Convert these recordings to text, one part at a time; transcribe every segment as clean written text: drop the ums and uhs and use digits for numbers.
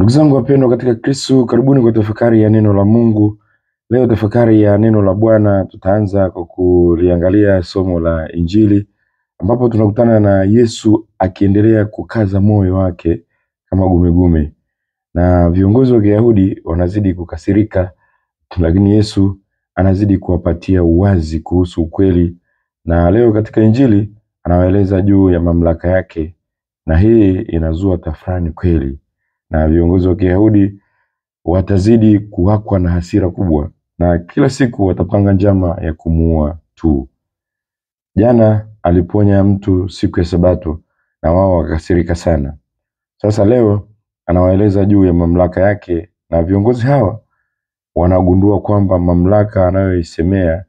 Ndugu zangu wapendwa katika Kristo, karibuni kwa tafakari ya neno la Mungu. Leo tafakari ya neno la Bwana tutaanza kwa kuliangalia somo la Injili, ambapo tunakutana na Yesu akiendelea kukaza moyo wake kama gumegume. Na viongozi wa Kiyahudi wanazidi kukasirika, lakini Yesu anazidi kuwapatia uwazi kuhusu ukweli. Na leo katika Injili anawaeleza juu ya mamlaka yake, na hii inazua tafrani kweli. Na viongozi wa Kiyahudi watazidi kuwakwa na hasira kubwa, na kila siku watapanga njama ya kumuua tu. Jana aliponya mtu siku ya Sabato na wao wakasirika sana. Sasa leo anawaeleza juu ya mamlaka yake, na viongozi hawa wanagundua kwamba mamlaka anayoisemea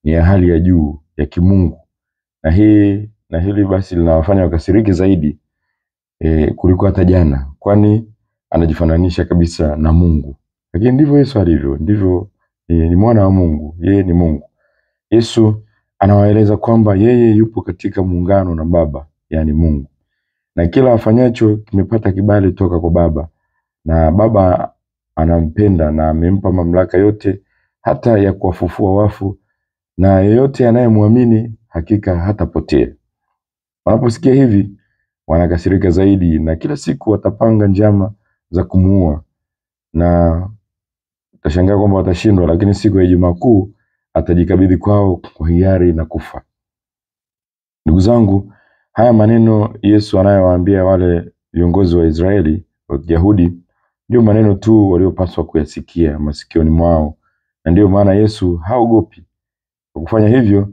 ni ya hali ya juu ya kimungu. Na hili basi linawafanya wakasiriki zaidi kuliko hata jana, kwani anajifananisha kabisa na Mungu. Lakini ndivyo Yesu alivyo, ndivyo ni mwana wa Mungu, yeye ni Mungu. Yesu anawaeleza kwamba yeye yupo katika muungano na Baba, yani Mungu. Na kila afanyacho kimepata kibali toka kwa Baba. Na Baba anampenda na amempa mamlaka yote, hata ya kuwafufua wafu, na yeyote anayemwamini hakika hatapotea. Wanaposikia hivi wanakasirika zaidi, na kila siku watapanga njama za kumuua, na utashangaa kwamba watashindwa, lakini siku ya Ijumaa Kuu atajikabidhi kwao kwa hiari na kufa. Ndugu zangu, haya maneno Yesu anayowaambia wale viongozi wa Israeli wa Kiyahudi ndio maneno tu waliopaswa kuyasikia masikioni mwao, na ndio maana Yesu haogopi. Kwa kufanya hivyo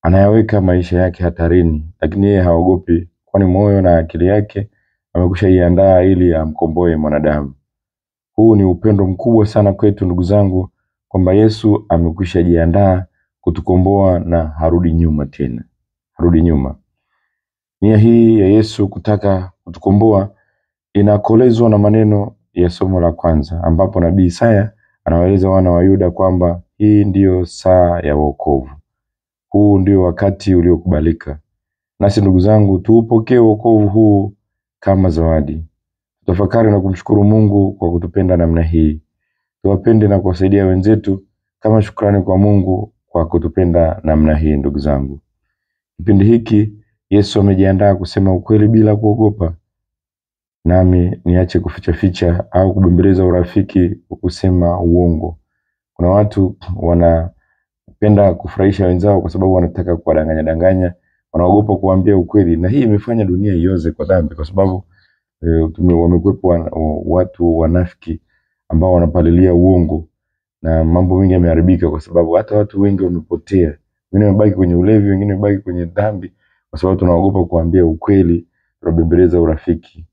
anayaweka maisha yake hatarini, lakini yeye haogopi, kwani moyo na akili yake amekushaiandaa ili amkomboe mwanadamu. Huu ni upendo mkubwa sana kwetu ndugu zangu, kwamba Yesu amekwishajiandaa kutukomboa na harudi nyuma tena. Harudi nyuma. Nia hii ya Yesu kutaka kutukomboa inakolezwa na maneno ya somo la kwanza, ambapo nabii Isaya anawaeleza wana wa Yuda kwamba hii ndiyo saa ya wokovu. Huu ndio wakati uliokubalika. Nasi ndugu zangu tuupokee wokovu huu kama zawadi. Tutafakari na kumshukuru Mungu kwa kutupenda namna hii. Tuwapende na kuwasaidia wenzetu kama shukrani kwa Mungu kwa kutupenda namna hii ndugu zangu. Kipindi hiki Yesu amejiandaa kusema ukweli bila kuogopa. Nami niache kuficha au kubembeleza urafiki kwa kusema uongo. Kuna watu wanapenda kufurahisha wenzao kwa sababu wanataka kuwadanganya, wanaogopa kuambia ukweli, na hii imefanya dunia ioze kwa dhambi, kwa sababu wamekuwepo watu wanafiki ambao wanapalilia uongo, na mambo mengi yameharibika kwa sababu hata watu wengi wamepotea. Wengine wamebaki kwenye ulevi, wengine wamebaki kwenye dhambi kwa sababu tunaogopa kuambia ukweli, tunabembeleza urafiki.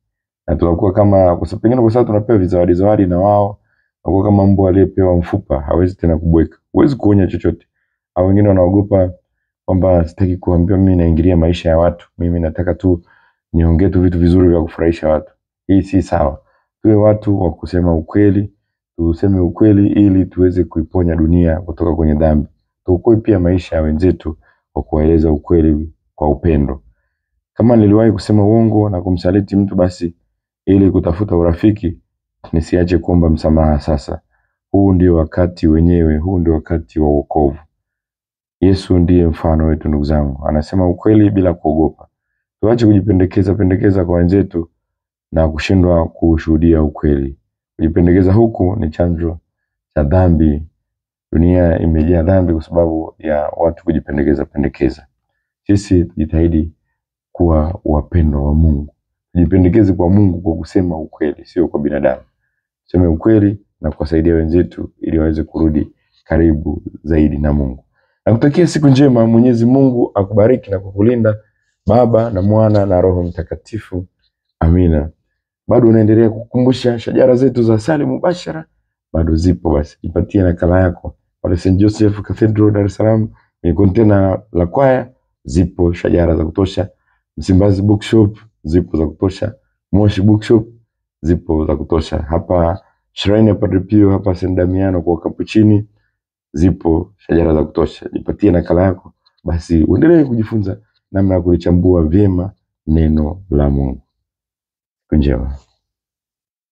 Na tunakuwa kama kwa sababu tunapewa zawadi na wao, wanakuwa kama mbwa aliyepewa mfupa, hawezi tena kubweka. Huwezi kuonya chochote. Au wengine wanaogopa kwamba sitaki kuambia mimi naingilia maisha ya watu. Mimi nataka tu niongee tu vitu vizuri vya kufurahisha watu. Hii si sawa. Tuwe watu wa kusema ukweli, tuseme ukweli ili tuweze kuiponya dunia kutoka kwenye dhambi. Tuokoe pia maisha ya wenzetu kwa kuwaeleza ukweli kwa upendo. Kama niliwahi kusema uongo na kumsaliti mtu, basi ili kutafuta urafiki nisiache kuomba msamaha sasa. Huu ndio wakati wenyewe, huu ndio wakati wa wokovu. Yesu ndiye mfano wetu ndugu zangu. Anasema ukweli bila kuogopa. Tuache kujipendekeza kwa wenzetu na kushindwa kushuhudia ukweli. Kujipendekeza huku ni chanzo cha dhambi. Dunia imejaa dhambi kwa sababu ya watu kujipendekeza. Sisi jitahidi kuwa wapendwa wa Mungu. Tujipendekeze kwa Mungu kwa kusema ukweli, sio kwa binadamu. Tuseme ukweli na kuwasaidia wenzetu ili waweze kurudi karibu zaidi na Mungu. Nakutakia siku njema. Mwenyezi Mungu akubariki na kukulinda, Baba na Mwana na Roho Mtakatifu. Amina. Bado unaendelea kukumbusha shajara zetu za Sali Mubashara, bado zipo, basi jipatie nakala yako pale St. Joseph Cathedral Dar es Salaam, ni kontena la kwaya, zipo shajara za kutosha. Msimbazi Bookshop zipo za kutosha. Moshi Bookshop zipo za kutosha. Hapa Shrine ya Padre Pio, hapa St. Damiano kwa Kapuchini zipo shajara za kutosha. Jipatie nakala yako, basi uendelee kujifunza namna ya kulichambua vyema neno la Mungu. Njema.